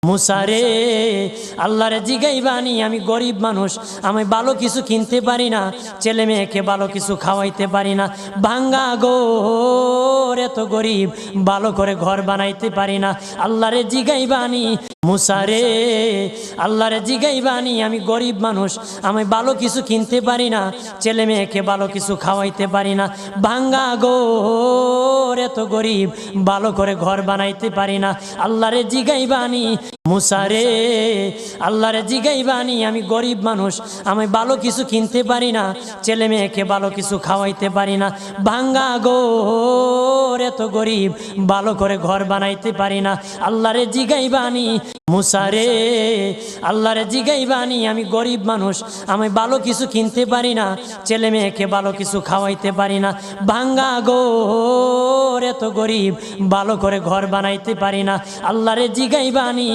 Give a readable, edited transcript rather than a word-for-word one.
মুসারে আল্লাহরে জিগাইবানি আমি গরিব মানুষ, আমি ভালো কিছু কিনতে পারি না, ছেলে মেয়েকে ভালো কিছু খাওয়াইতে পারি না, ভাঙ্গা ঘর, এত গরিব, ভালো করে ঘর বানাইতে পারি না। আল্লাহরে জিগাইবানি মুসারে আল্লাহরে জিগাইবানি আমি গরিব মানুষ, আমি ভালো কিছু কিনতে পারি না, ছেলে মেয়েকে ভালো কিছু খাওয়াইতে পারি না, ভাঙ্গা ঘর, এত গরিব, ভালো করে ঘর বানাইতে পারি না। আল্লাহরে জিগাইবানি মুসারে আল্লাহরে জিগাইবানি আমি গরিব মানুষ, আমি ভালো কিছু কিনতে পারি না, ছেলে মেয়েকে ভালো কিছু খাওয়াইতে পারি না, ভাঙ্গা ঘর, এত গরিব, ভালো করে ঘর বানাইতে পারি না। আল্লাহরে জিগাইবানি মুসারে আল্লাহরে জিগাইবানি আমি গরিব মানুষ, আমি ভালো কিছু কিনতে পারি না, ছেলে মেয়েকে ভালো কিছু খাওয়াইতে পারি না, ভাঙ্গা ঘর, এত গরিব, ভালো করে ঘর বানাইতে পারি না। আল্লাহরে জিগাইবানি